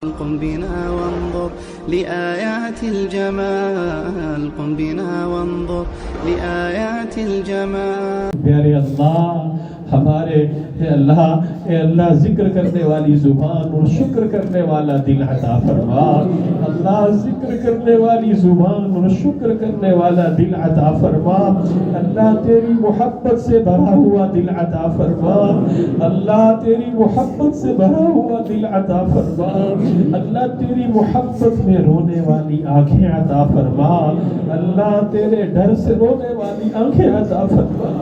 قم بنا وانظر لآيات الجمال قم بنا وانظر لآيات الجمال. پیارے اللہ ہمارے اے اللہ ذکر کرنے والی زبان اور شکر کرنے والا دل عطا فرما. اللہ ذکر کرنے والی زبان اور شکر کرنے والا دل عطا فرما. اللہ تیری محبت سے بھرا ہوا دل عطا فرما. اللہ تیری محبت سے بھرا ہوا دل عطا فرما. اللہ تیری محبت میں رونے والی آنکھیں عطا فرما. اللہ تیرے ڈر سے رونے والی آنکھیں عطا فرما.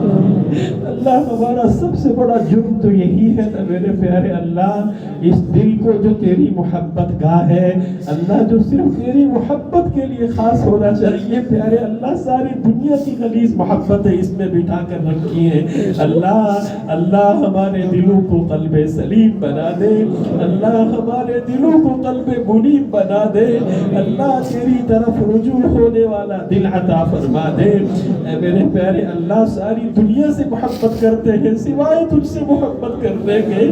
اللہ ہمارا سب سے بڑا جرم تو یہی ہے نا میرے پیارے اللہ، اس دل کو جو تیری محبت گاہ ہے اللہ، جو صرف تیری محبت کے لیے خاص ہونا چاہیے، پیارے اللہ ساری دنیا کی غلیظ محبتیں اس میں بٹھا کر رکھی ہیں. اللہ ہمارے دلوں کو قلب سلیم بنا دے. اللہ ہمارے دلوں کو قلب منیب بنا دے. اللہ تیری طرف رجوع ہونے والا دل عطا فرما دے. اے میرے پیارے اللہ ساری دنیا سے محبت کرتے ہیں سوائے تجھ سے محبت کرنے کے.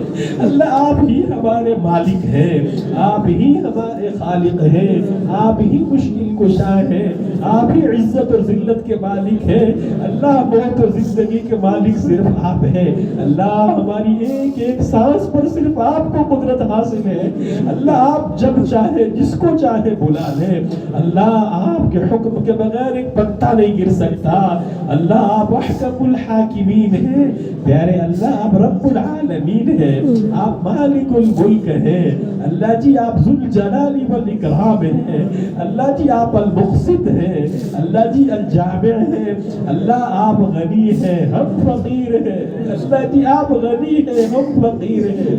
اللہ آپ ہی ہمارے مالک ہیں، آپ ہی ہمارے خالق ہیں، آپ ہی مشکل کشا ہیں، آپ ہی عزت اور ذلت کے مالک ہیں. اللہ موت اور زندگی کے مالک صرف آپ ہیں. اللہ ہماری ایک ایک سانس پر صرف آپ کو قدرت حاصل ہے. اللہ آپ جب چاہے جس کو چاہے بلا لیں. اللہ آپ کے حکم کے بغیر ایک پتا نہیں گر سکتا. اللہ آپ احکم الحاکمین ہیں. پیارے اللہ آپ رب العالمین ہیں، آپ مالک الملک ہیں. اللہ جی آپ ذوالجلال والاکرام ہیں. اللہ جی آپ المقسط ہیں. اللہ جی الجامع ہیں. اللہ آپ غنی ہیں ہم فقیر ہیں. اللہ جی آپ غنی ہیں ہم فقیر ہیں.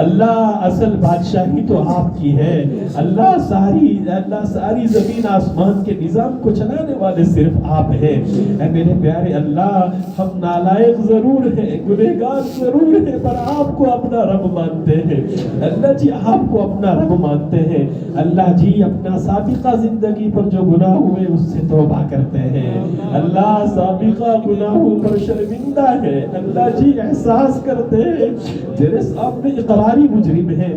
اللہ اصل بادشاہی تو آپ کی ہے. اللہ ساری زمین آسمان کے نظام کو چلانے والے صرف آپ ہیں. اے میرے پیارے اللہ ہم نالائق ضرور ہیں، گنہگار ضرور ہیں، پر آپ کو اپنا رب مانتے ہیں. اللہ جی آپ کو اپنا رب مانتے ہیں. اللہ جی اپنا سابقہ زندگی پر جو گناہ ہوئے اس سے توبہ کرتے ہیں. اللہ سابقہ گناہوں پر شرمندہ ہے. اللہ جی احساس کرتے ہیں تیرے سامنے اقراری مجرم ہیں.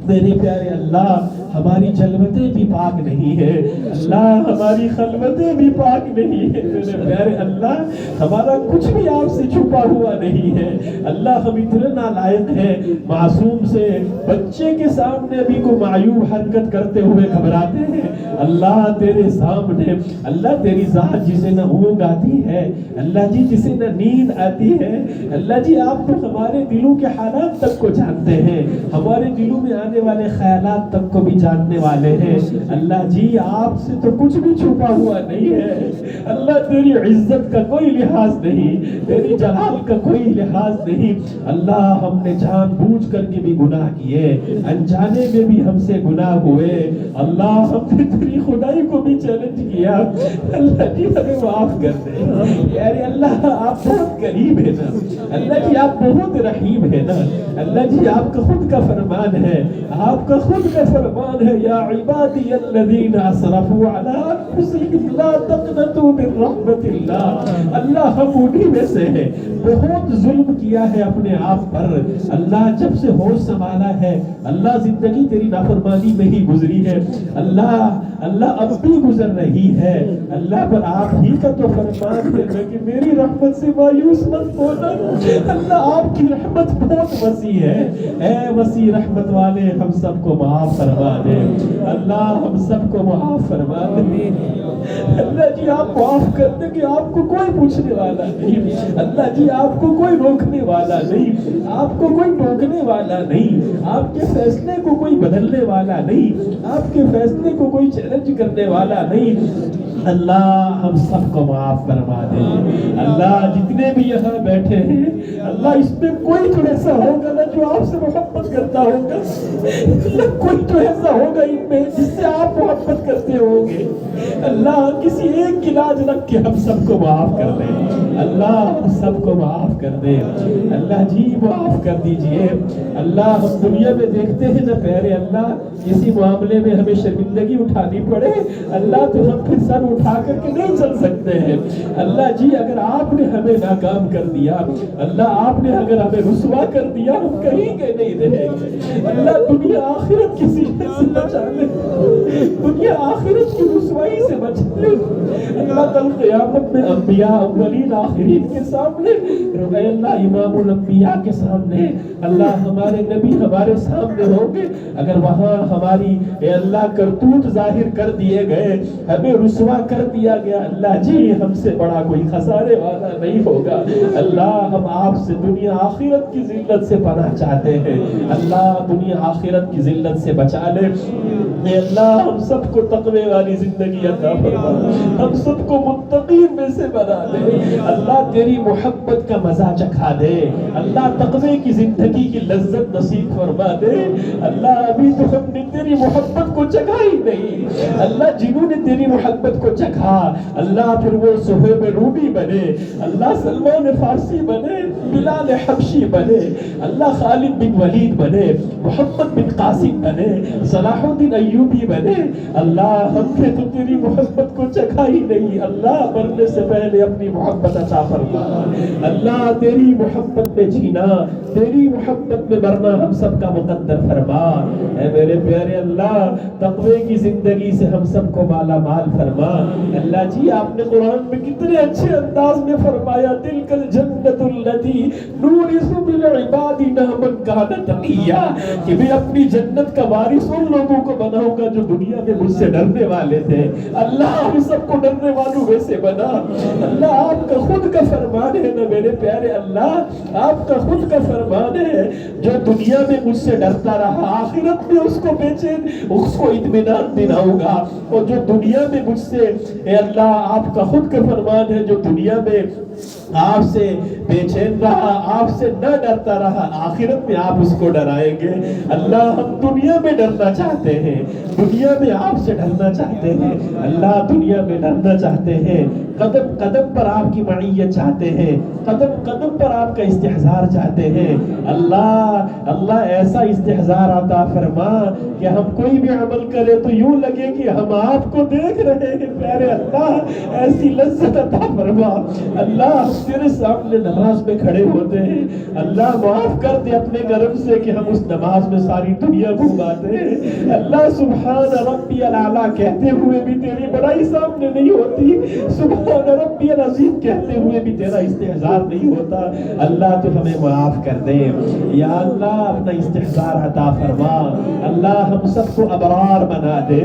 میرے پیارے اللہ ہماری جلوتیں بھی پاک نہیں ہے. اللہ ہماری خلوتیں بھی پاک نہیں ہے. میرے پیارے اللہ ہمارا کچھ بھی آپ سے چھپا ہوا نہیں ہے. اللہ ہم اتنے نالائق ہیں، معصوم سے بچے کے سامنے بھی کو معیوب حرکت کرتے ہوئے گھبراتے ہیں. اللہ تیرے سامنے اللہ تیری ذات جسے نہ اونگ آتی ہے، اللہ جی جسے نہ نیند آتی ہے، اللہ جی آپ تو ہمارے دلوں کے حالات تک کو جانتے ہیں، ہمارے دلوں میں آنے والے خیالات تک کو بھی جاننے والے ہیں. اللہ جی آپ سے تو کچھ بھی چھپا ہوا نہیں ہے. اللہ تیری عزت کا کوئی لحاظ نہیں، تیری جلال کا کوئی لحاظ نہیں. اللہ ہم نے جان بوجھ کر کے بھی گناہ کیے، انجانے میں بھی ہم سے گناہ ہوئے. اللہ ہم نے تیری خدائی کو بھی چیلنج کیا. اللہ جی ہمیں معاف کر دے. یار اللہ آپ بہت قریب ہے نا. اللہ جی آپ بہت رحیم ہے نا. اللہ جی آپ کا خود کا فرمان ہے، آپ کا خود کا فرمان ہے یا عبادی الذین اسرفوا علی انفسہم لا تقنطوا من رحمت اللہ. اللہ ہم انہی میں سے ہیں بہت ظلم کیا ہے اپنے آپ پر. اللہ جب سے ہوش سنبھالا ہے اللہ زندگی تیری نافرمانی میں ہی گزری ہے. اللہ اب بھی گزر رہی ہے. اللہ پر آپ ہی کا تو فرمان ہے کہ میری رحمت سے مایوس مت ہونا. اللہ آپ کی رحمت بہت وسیع ہے. اے وسیع رحمت والے ہم سب کو معاف فرما دے. اللہ ہم سب کو معاف فرما دے. اللہ جی آپ معاف کر دیں کہ آپ کو کوئی پوچھنے والا نہیں. اللہ جی آپ کو کوئی روکنے والا نہیں، آپ کو کوئی ٹوکنے والا نہیں، آپ کے فیصلے کو کوئی بدلنے والا نہیں، آپ کے فیصلے کو کوئی چیلنج کرنے والا نہیں. اللہ ہم سب کو معاف فرما دے. اللہ جتنے بھی یہاں بیٹھے ہیں اللہ اس میں کوئی تو ایسا ہوگا نا جو آپ سے محبت کرتا ہوگا. کوئی تو ایسا ہوگا ان میں جس سے آپ محبت کرتے ہوں گے. اللہ کسی ایک کی لاج رکھ کے ہم سب کو معاف کر دے. اللہ ہم سب کو معاف کر دے. اللہ جی معاف کر دیجئے. اللہ ہم دنیا میں دیکھتے ہیں نا پیارے اللہ کسی معاملے میں ہمیں شرمندگی اٹھانی پڑے اللہ تو ہم پھر سر اٹھا کر کے نہیں چل سکتے ہیں. اللہ جی اگر آپ نے ہمیں ناکام کر دیا، اللہ آپ نے اگر ہمیں رسوا کر دیا ہم کہیں کے نہیں رہیں گے. اللہ دنیا آخرت کسی دنیا آخرت کی رسوائی سے بچا لے اللہ کل قیامت میں انبیاء اولین آخرین کے سامنے اے اللہ امام الانبیاء کے سامنے اللہ ہمارے نبی ہمارے سامنے ہوں گے اگر وہاں ہماری اے اللہ کرتوت ظاہر کر دیے گئے ہمیں رسوا کر دیا گیا اللہ جی ہم سے بڑا کوئی خسارے والا نہیں ہوگا اللہ ہم آپ سے دنیا آخرت کی ذلت سے پناہ چاہتے ہیں اللہ دنیا آخرت کی ذلت سے بچا لے اے اللہ ہم سب کو تقوی والی زندگی عطا فرما ہم سب کو متقین میں سے بنا دے اللہ تیری محبت کا مزہ چکھا دے اللہ تقوی کی زندگی کی لذت نصیب فرما دے اللہ ابھی تو ہم نے تیری محبت کو چکھا ہی نہیں اللہ جنہوں نے تیری محبت کو چکھا اللہ پھر وہ صہیب رومی بنے اللہ سلمان فارسی بنے بلال حبشی بنے اللہ خالد بن ولید بنے محمد بن قاسم بنے صلاح الدین ایوبی بنے اللہ ہم نے تو تیری محبت کو چکھا ہی نہیں اللہ مرنے سے پہلے اپنی محبت عطا فرما اللہ تیری محبت میں جینا تیری محبت میں مرنا ہم سب کا مقدر فرما اے میرے پیارے اللہ تقوی کی زندگی سے ہم سب کو مالا مال فرما اللہ جی آپ نے قرآن میں کتنے اچھے انداز میں فرمایا تلک الجنت التی نورث من عبادنا من کان تقیا کہ میں اپنی جنت کا وارث ان لوگوں کو بناؤں گا جو دنیا میں مجھ سے ڈرنے والے تھے اللہ ہم سب کو ڈرنے والوں میں سے بنا اللہ آپ کا خود کا فرمان ہے نا میرے پیارے اللہ آپ کا خود کا فرمان ہے جو دنیا میں مجھ سے ڈرتا رہا آخرت میں اس کو بے چین اس کو اطمینان دلاؤں گا اور جو دنیا میں مجھ سے اے اللہ آپ کا خود کا فرمان ہے جو دنیا میں آپ سے بے چین رہا آپ سے نہ ڈرتا رہا آخرت میں آپ اس کو ڈرائیں گے اللہ ہم دنیا میں ڈرنا چاہتے ہیں دنیا میں آپ سے ڈرنا چاہتے ہیں اللہ دنیا میں ڈرنا چاہتے ہیں قدم قدم پر آپ کی معیت چاہتے ہیں قدم قدم پر آپ کا استحضار چاہتے ہیں اللہ اللہ ایسا استحضار عطا فرما کہ ہم کوئی بھی عمل کرے تو یوں لگے کہ ہم آپ کو دیکھ رہے ہیں پیارے اللہ ایسی لذت عطا فرما اللہ ہم تیرے سامنے نماز میں کھڑے ہوتے ہیں اللہ معاف کر دے اپنے کرم سے کہ ہم اس نماز میں ساری دنیا گھماتے ہیں اللہ سبحان ربی الاعلیٰ کہتے ہوئے بھی تیری بڑائی سامنے نہیں ہوتی سبحان ربی العظیم کہتے ہوئے بھی تیرا استحضار نہیں ہوتا اللہ تو ہمیں معاف کر دے یا اللہ اپنا استحضار عطا فرما اللہ ہم سب کو ابرار بنا دے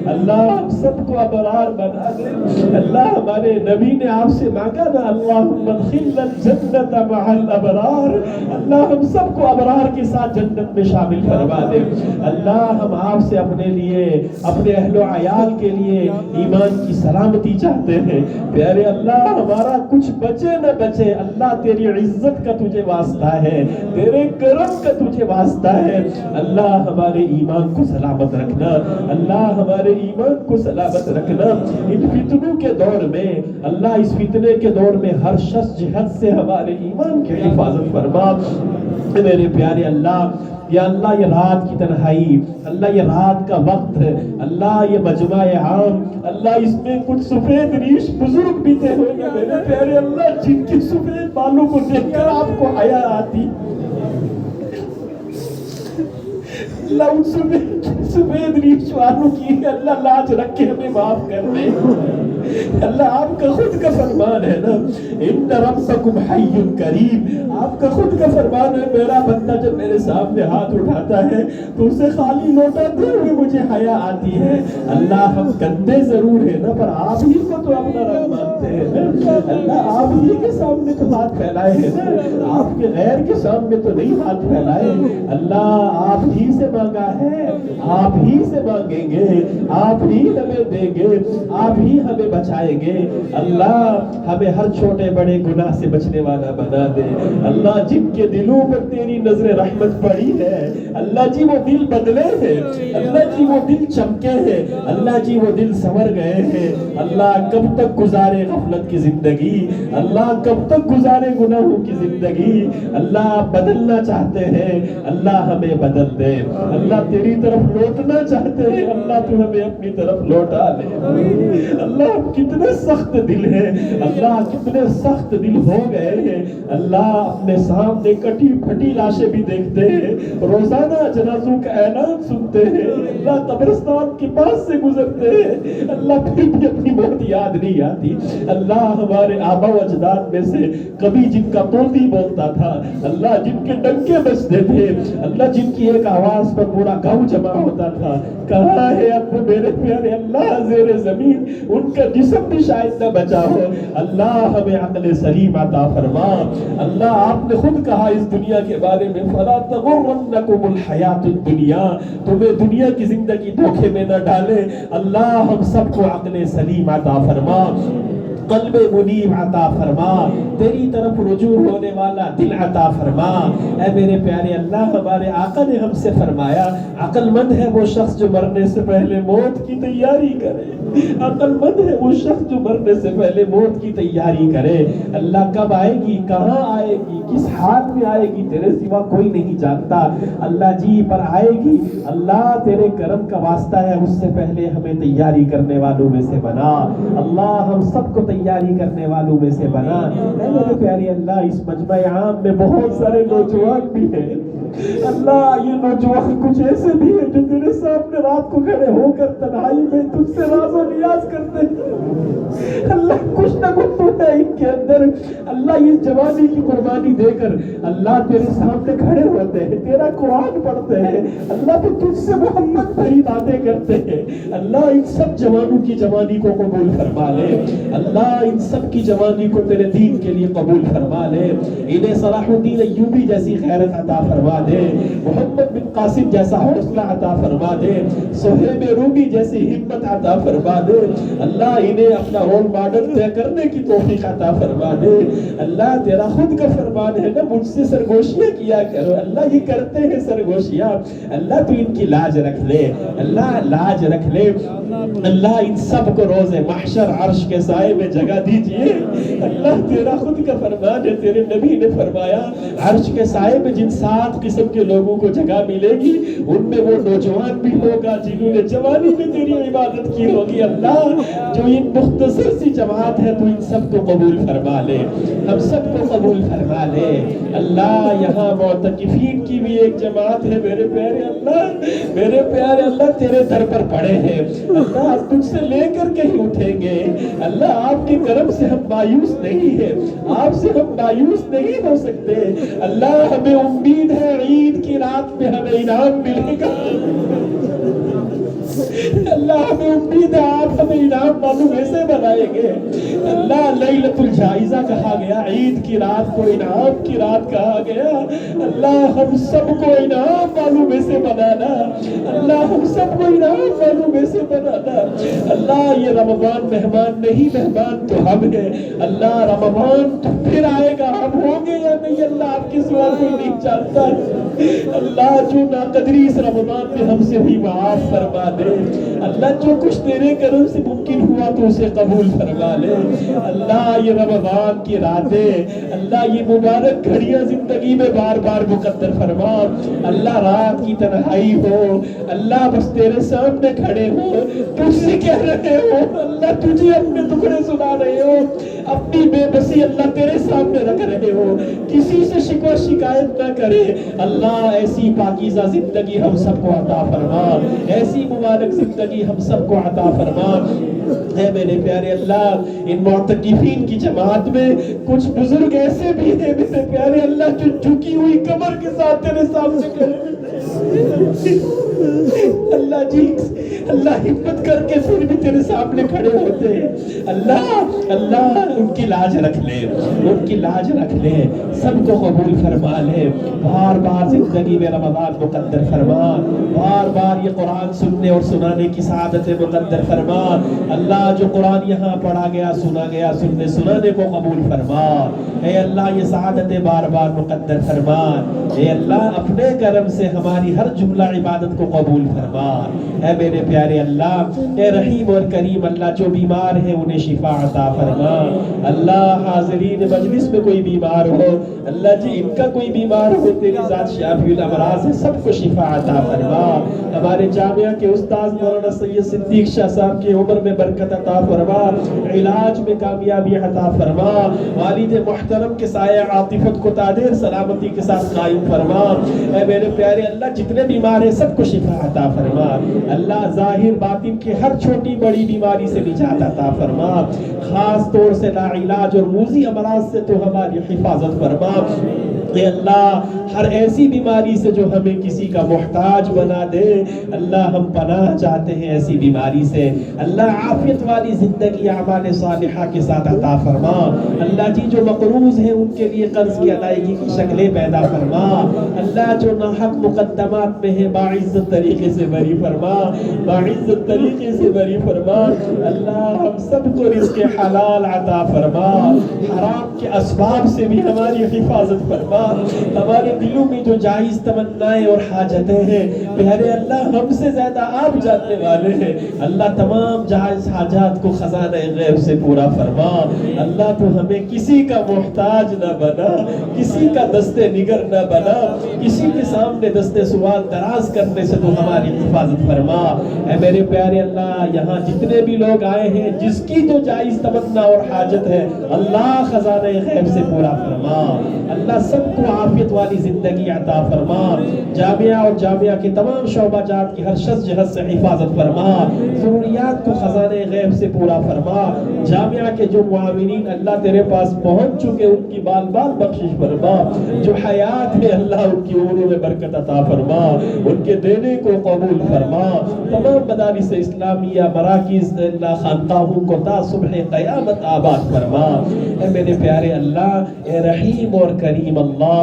اللہ ہم سب کو ابرار بنا دے اللہ ہمارے نبی نے آپ سے مانگا نا اللہم ادخلنا الجنت مع الابرار اللہ ہم سب کو ابرار کے ساتھ جنت میں شامل فرما دے اللہ ہم آپ سے اپنے لیے اپنے اہل و عیال کے لیے ایمان کی سلامتی چاہتے ہیں پیارے اللہ ہمارا کچھ بچے نہ بچے اللہ تیری عزت کا تجھے واسطہ ہے تیرے کرم کا تجھے واسطہ ہے اللہ ہمارے ایمان کو سلامت رکھنا اللہ ہمارے ایمان کو سلامت رکھنا ان فتنوں کے دور میں اللہ اس فتنے کے دور میں ہر شخص جہد سے ہمارے ایمان کی حفاظت فرما میرے پیارے اللہ یا اللہ یہ رات کی تنہائی اللہ یہ رات کا وقت اللہ یہ مجمع عام اللہ اس میں کچھ سفید ریش بزرگ بھی تھے ہوئے میرے پیارے اللہ جن کی سفید بالوں کو دیکھ کر آپ کو حیا آتی اللہ ان سفید ریش والوں کی اللہ لاج رکھ کے ہمیں معاف کر دے اللہ آپ کا خود کا فرمان ہے نا ان ربکم حی کریم آپ کا خود کا فرمان ہے میرا بندہ جب میرے سامنے ہاتھ اٹھاتا ہے تو اسے خالی لوٹا دے ہوئے مجھے حیا آتی ہے اللہ ہم گندے ضرور ہیں نا پر آپ ہی کو تو اپنا رب مانتے ہیں اللہ آپ ہی کے سامنے تو ہاتھ پھیلائے ہیں نا آپ کے غیر کے سامنے تو نہیں ہاتھ پھیلائے اللہ آپ ہی سے مانگا ہے آپ ہی سے مانگیں گے آپ ہی ہمیں دیں گے آپ ہی ہمیں بچائیں گے اللہ ہمیں ہر چھوٹے بڑے گناہ سے بچنے والا بنا دے اللہ جن کے دلوں پر تیری نظر رحمت پڑی ہے اللہ جی وہ دل بدلے ہیں اللہ جی وہ دل چمکے ہیں اللہ جی وہ دل سنور گئے ہیں اللہ کب تک گزارے غفلت کی زندگی اللہ کب تک گزارے گناہوں کی زندگی اللہ بدلنا چاہتے ہیں اللہ ہمیں بدل دے اللہ تیری طرف لوٹنا چاہتے ہیں اللہ تو ہمیں اپنی طرف لوٹا لے اللہ ہم کتنے سخت دل ہیں اللہ، کتنے سخت دل ہو گئے ہیں اللہ، اپنے سامنے کٹی پھٹی لاشیں بھی دیکھتے ہیں، روزانہ جنازوں کا اعلان سنتے ہیں اللہ، قبرستان کے پاس سے گزرتے ہیں اللہ، پھر بھی اپنی موت یاد نہیں آتی اللہ۔ ہمارے آبا و اجداد میں سے کبھی جن کا طوطی بولتا تھا اللہ، جن کے ڈنکے بجتے تھے اللہ، جن کی ایک آواز پر پورا گاؤں جمع ہوتا تھا، کہاں ہے اب میرے پیارے اللہ زیر زمین؟ ان کا جسم بھی شاید نہ بچا ہو اللہ، ہمیں عقل سلیم عطا فرما اللہ۔ آپ نے خود کہا اس دنیا کے بارے میں فَلَا تَغُرَّنَّكُمُ الْحَيَاةُ الدُّنْيَا، تمہیں دنیا کی زندگی دھوکے میں نہ ڈالے اللہ، ہم سب کو عقل سلیم عطا فرما، قلب منیب عطا فرما، تیری طرف رجوع ہونے والا دل عطا فرما۔ اے میرے پیارے اللہ، ہمارے آقا نے ہم سے فرمایا عقل مند ہے وہ شخص جو مرنے سے پہلے موت کی تیاری کرے، عقل مند ہے وہ شخص جو مرنے سے پہلے موت کی تیاری کرے اللہ۔ کب آئے گی، کہاں آئے گی، کس حال میں آئے گی، تیرے سوا کوئی نہیں جانتا اللہ جی، پر آئے گی اللہ، تیرے کرم کا واسطہ ہے، اس سے پہلے ہمیں تیاری کرنے والوں میں سے بنا اللہ، ہم سب کو تیاری کرنے والوں میں سے بنا۔ اے میرے پیارے اللہ، اس مجمع عام میں بہت سارے نوجوان بھی ہیں اللہ، یہ نوجوان کچھ ایسے بھی ہیں جو تیرے سامنے رات کو کھڑے ہو کر تنہائی میں تجھ سے راز و نیاز کرتے ہیں اللہ، کچھ نہ کچھ تو ہے ان کے اندر اللہ، اس جوانی کی قربانی دے کر اللہ تیرے سامنے کھڑے ہوتے ہیں، تیرا قرآن پڑھتے ہیں اللہ، تو تجھ سے محمد بھری باتیں کرتے ہیں اللہ۔ ان سب جوانوں کی جوانی کو قبول فرما لے اللہ، ان سب کی جوانی کو تیرے دین کے لیے قبول فرما لے، انہیں صلاح الدین ایوبی جیسی غیرت عطا فرما دے، محمد بن قاسم جیسا حوصلہ عطا فرما دے، صہیب رومی جیسی ہمت عطا فرما دے اللہ، انہیں اپنا رول ماڈل طے کرنے کی توفیق عطا فرما دے اللہ۔ تیرا خود کا فرمان ہے نا، مجھ سے سرگوشیاں کیا کرو اللہ، یہ کرتے ہیں سرگوشیاں اللہ، تو ان کی لاج رکھ لے اللہ، لاج رکھ لے اللہ، ان سب کو روز محشر عرش کے سائے میں جگہ دیجئے اللہ۔ تیرا خود کا فرمان ہے، تیرے نبی نے فرمایا عرش کے سائے میں جن 7 قسم کے لوگوں کو جگہ ملے گی، ان میں وہ نوجوان بھی ہوگا جنہوں نے جوانی میں تیری عبادت کی ہوگی اللہ۔ جو ان مختصر سی جماعت ہے تو ان سب کو قبول فرما لے، ہم سب کو قبول فرما لے اللہ۔ یہاں معتکفین کی بھی ایک جماعت ہے میرے پیارے اللہ، میرے پیارے اللہ، تیرے در پر پڑے ہیں اللہ، تجھ سے لے کر کہیں اٹھیں گے اللہ، آپ کے کرم سے ہم مایوس نہیں ہیں، آپ سے ہم مایوس نہیں ہو سکتے اللہ۔ ہمیں امید ہے عید کی رات میں ہمیں انعام ملے گا اللہ، ہمیں امید ہے آپ ہمیں انعام والوں میں سے بنائیں گے اللہ۔ لیلۃ الجائزہ کہا گیا، عید کی رات کو انعام کی رات کہا گیا اللہ، ہم سب کو انعام والوں میں سے بنانا اللہ، ہم سب کو انعام والوں میں سے بنانا اللہ۔ یہ رمضان مہمان نہیں، مہمان تو ہم ہیں اللہ، رمضان تو پھر آئے گا، ہم ہوں گے یا نہیں اللہ، آپ کے سوا کوئی نہیں جانتا اللہ۔ جو ناقدری اس رمضان میں ہم سے بھی معاف فرما دے اللہ، جو کچھ تیرے کرم سے ممکن ہوا تو اسے قبول فرما لے اللہ۔ یہ رمضان کی راتیں اللہ، یہ مبارک گھڑیاں زندگی میں بار بار مقدر فرما اللہ۔ رات کی تنہائی ہو اللہ، بس تیرے سامنے کھڑے ہو، تجھ سے کہہ رہے ہو اللہ، تجھے اپنے ٹکڑے سنا رہے ہو، اپنی بے بسی اللہ تیرے سامنے رکھ رہے ہو، کسی سے شکوہ شکایت نہ کرے اللہ۔ ایسی پاکیزہ زندگی ہم سب کو عطا فرما، ایسی مبارک زندگی ہم سب کو عطا فرما اے میرے پیارے اللہ۔ ان معتکفین کی جماعت میں کچھ بزرگ ایسے بھی ہیں میرے پیارے اللہ، جو جھکی ہوئی کمر کے ساتھ تیرے سامنے کھڑے اللہ جی اللہ، ہمت کر کے پھر بھی تیرے سامنے کھڑے ہوتے ہیں اللہ اللہ۔ ان کی لاج رکھ لے، ان کی لاج رکھ لے، سب کو قبول فرما لے، بار بار زندگی میں رمضان مقدر فرما، بار بار یہ قرآن سننے اور سنانے کی سعادت مقدر فرما اللہ۔ جو قرآن یہاں پڑھا گیا، سنا گیا، سننے سنانے کو قبول فرما اے اللہ، یہ سعادت بار بار مقدر فرما اے اللہ۔ اپنے کرم سے ہماری ہر جملہ عبادت کو قبول فرما اے میرے پیارے اللہ اے رحیم اور کریم اللہ جو بیمار ہیں انہیں شفا عطا فرما. اللہ حاضرین مجلس میں کوئی بیمار ہو اللہ جی ان کا کوئی بیمار ہو تیری ذات شافی الامراض ہے سب کو شفا عطا فرما. ہمارے جامعہ کے استاذ مولانا سید صدیق شاہ صاحب کی عمر میں برکت عطا فرما, علاج میں کامیابی عطا فرما. والد محترم کے سایہ عاطفت کو تادیر سلامتی کے ساتھ قائم فرما. اے میرے پیارے اللہ جتنے بیمار ہیں سب کو شفا عطا فرما. اللہ ظاہر باطن کی ہر چھوٹی بڑی بیماری سے نجات عطا فرما. خاص طور سے لا علاج اور موذی امراض سے تو ہماری حفاظت فرما. اے اللہ ہر ایسی بیماری سے جو ہمیں کسی کا محتاج بنا دے اللہ ہم پناہ چاہتے ہیں ایسی بیماری سے. اللہ عافیت والی زندگی اعمال صالحہ کے ساتھ عطا فرما. اللہ جی جو مقروض ہیں ان کے لیے قرض کی ادائیگی کی شکلیں پیدا فرما. اللہ جو ناحق مقدمات میں ہیں باعزت طریقے سے بری فرما, باعزت طریقے سے بری فرما. اللہ ہم سب کو رزق حلال عطا فرما, حرام کے اسباب سے بھی ہماری حفاظت فرما. ہمارے دلوں میں جو جائز تمنائیں اور حاجتیں ہیں پیارے اللہ ہم سے زیادہ آپ جاننے والے ہیں. اللہ تمام جائز حاجات کو خزانہ غیب سے پورا فرما. اللہ تو ہمیں کسی کا محتاج نہ بنا, کسی کا دستے نگر نہ بنا, کسی کے سامنے دستے سوال دراز کرنے سے تو ہماری حفاظت فرما. اے میرے پیارے اللہ یہاں جتنے بھی لوگ آئے ہیں جس کی جو جائز تمنا اور حاجت ہے اللہ خزانہ غیب سے پورا فرما. اللہ سب کو عافیت والی زندگی عطا فرما. جامعہ اور جامعہ کے تمام شعبہ جات کی ہر شخص جہت سے حفاظت فرما. ضروریات کو خزانہ غیب سے پورا فرما. جامعہ کے جو معاونین اللہ تیرے پاس پہنچ چکے ان کی بال بال بخشش فرما. جو حیات ہے اللہ ان کی عمروں میں برکت عطا فرما, ان کے دینے کو قبول فرما. تمام مدارس اسلامیہ مراکز اللہ خانقاہوں کو تا صبح قیامت آباد فرما. اے میرے پیارے اللہ اے رحیم اور کریم اللہ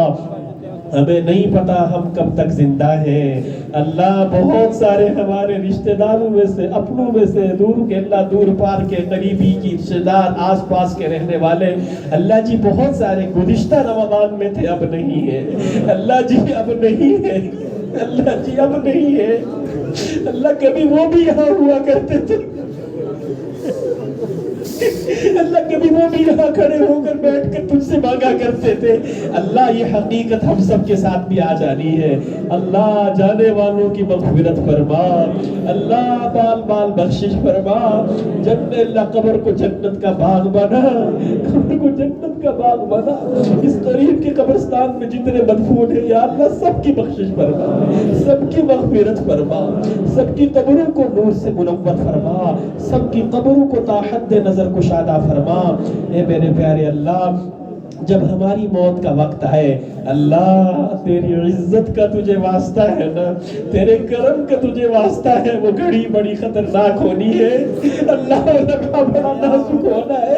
ہمیں نہیں پتا ہم کب تک زندہ ہیں. اللہ بہت سارے ہمارے رشتہ داروں میں سے اپنوں میں سے دور کے اللہ دور پار کے قریبی کی رشتہ دار آس پاس کے رہنے والے اللہ جی بہت سارے گزشتہ رمضان میں تھے اب نہیں ہے. اللہ جی اب نہیں ہے, اللہ جی اب نہیں ہے. اللہ کبھی وہ بھی یہاں ہوا کرتے تھے اللہ کبھی وہ بھی یہاں کھڑے ہو کر بیٹھ کر تجھ سے مانگا کرتے تھے. اللہ یہ حقیقت ہم سب کے ساتھ بھی آ جانی ہے. اللہ جانے والوں کی مغفرت فرما. اللہ بال بال بخشش فرما. جنت اللہ قبر کو جنت کا باغ بنا, قبر کو جنت کا باغ بنا. اس قریب کے قبرستان میں جتنے مدفون ہیں یا اللہ سب کی بخشش فرما, سب کی مغفرت فرما, سب کی قبروں کو نور سے منور فرما, سب کی قبروں کو تا حد نظر کشادہ فرما. اے میرے پیارے اللہ جب ہماری موت کا وقت ہے اللہ تیری عزت کا تجھے واسطہ ہے نا, تیرے کرم کا تجھے واسطہ ہے, وہ گھڑی بڑی خطرناک ہونی ہے اللہ, لگا بڑا نازک ہونا ہے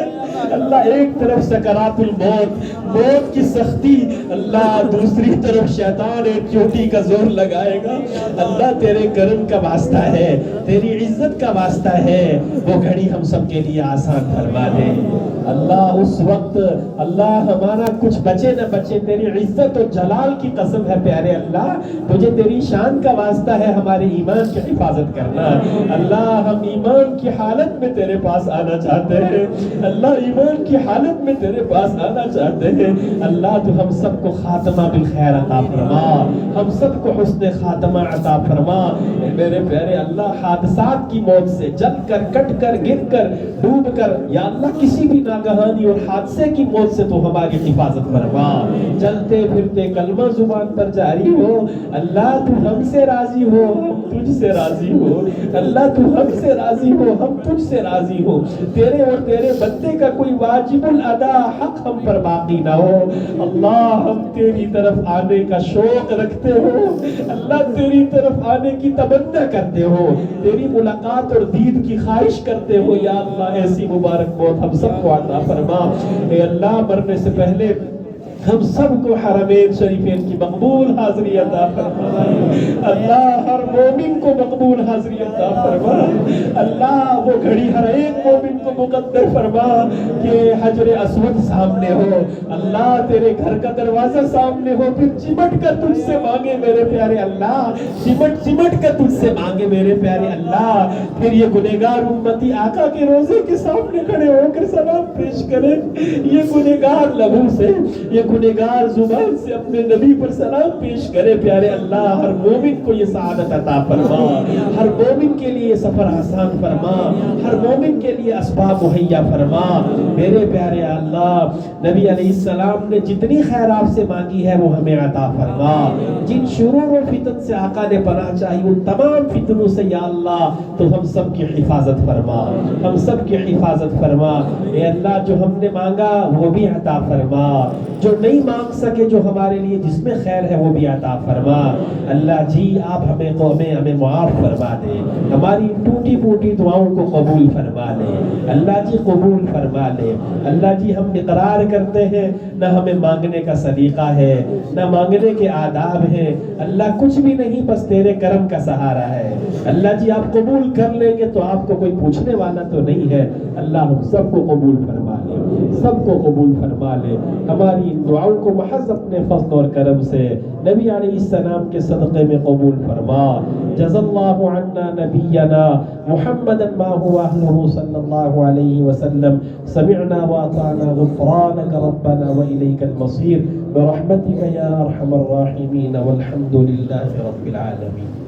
اللہ. ایک طرف سکرات الموت, موت کی سختی اللہ, دوسری طرف شیطان ایک چوٹی کا زور لگائے گا. اللہ تیرے کرم کا واسطہ ہے, تیری عزت کا واسطہ ہے, وہ گھڑی ہم سب کے لیے آسان فرما دے اللہ. اس وقت اللہ ہمارا کچھ بچے نہ بچے تیری عزت اور جلال کی قسم ہے پیارے اللہ, تجھے تیری شان کا واسطہ ہے ہمارے ایمان کی حفاظت کرنا اللہ. ہم ایمان کی حالت میں تیرے پاس آنا چاہتے ہیں اللہ, ایمان کی حالت میں تیرے پاس آنا چاہتے ہیں اللہ. تو ہم سب کو خاتمہ بالخیر عطا فرما, ہم سب کو حسن خاتمہ عطا فرما. میرے پیارے اللہ حادثات کی موت سے جل کر کٹ کر گر کر ڈوب کر یا اللہ کسی بھی ناگہانی اور حادثے کی موت سے تو ہماری حفاظت فرما. چلتے پھرتے کلمہ زبان پر جاری ہو اللہ, تو ہم سے راضی ہو ہم تجھ سے راضی ہو اللہ, تو ہم سے راضی ہو ہم تجھ سے راضی ہو. تیرے اور تیرے بندے کا کوئی واجب الادا حق ہم پر باقی نہ ہو اللہ. ہم تیری طرف آنے کا شوق رکھتے ہو اللہ, تیری طرف آنے کی تمنا کرتے ہو, تیری ملاقات اور دید کی خواہش کرتے ہو یا اللہ. ایسی مبارک موت ہم سب کو عطا فرما. اے اللہ مرنے سے پہلے ہم سب کو حرمین شریفین کی مقبول حاضری عطا فرما اللہ، ہر مومن کو مقبول حاضری عطا فرما اللہ، وہ گھڑی ہر ایک مومن کو مقدر فرما کہ حجر اسود سامنے ہو اللہ، تیرے گھر کا دروازہ سامنے ہو، پھر چمٹ کر تجھ سے مانگے میرے پیارے اللہ، چمٹ کر تجھ سے مانگے میرے پیارے اللہ، پھر یہ گنہگار امتی آقا کے روزے کے سامنے کھڑے ہو کر سلام پیش کرے، یہ گنہگار لبوں سے، یہ گنہگار زبان سے اپنے نبی پر سلام پیش کرے پیارے اللہ، ہر مومن کو یہ سعادت عطا فرما، ہر مومن کے لیے سفر آسان فرما، ہر مومن کے لیے اسباب مہیا فرما میرے پیارے اللہ۔ نبی علیہ السلام نے جتنی خیر آپ سے مانگی ہے وہ ہمیں عطا فرما، جن شرور و فتن سے آقا نے پناہ چاہی ان تمام فتنوں سے یا اللہ تو ہم سب کی حفاظت فرما، ہم سب کی حفاظت فرما اے اللہ، جو ہم نے مانگا وہ بھی عطا فرما، جو نہیں مانگ سکے جو ہمارے لیے جس میں خیر ہے وہ بھی عطا فرما اللہ جی، آپ ہمیں معاف فرما دے، ہماری ٹوٹی پوٹی دعاؤں کو قبول فرما لے اللہ جی، قبول فرما لے اللہ جی۔ ہم اقرار کرتے ہیں نہ ہمیں مانگنے کا سلیقہ ہے، نہ مانگنے کے آداب ہیں اللہ، کچھ بھی نہیں، بس تیرے کرم کا سہارا ہے اللہ جی۔ آپ قبول کر لیں گے تو آپ کو کوئی پوچھنے والا تو نہیں ہے اللہ، ہم سب کو قبول فرما لے، سب کو قبول فرما لے، ہماری ان دعاؤں کو محض اپنے فضل اور کرم سے نبی علیہ السلام کے صدقے میں قبول فرما۔ جزا اللہ عنا نبینا محمدا ما هو اہلہ صلی اللہ علیہ وسلم، سمعنا واطعنا غفرانک ربنا والیک المصیر برحمتک یا ارحم الراحمین والحمد للہ رب العالمین۔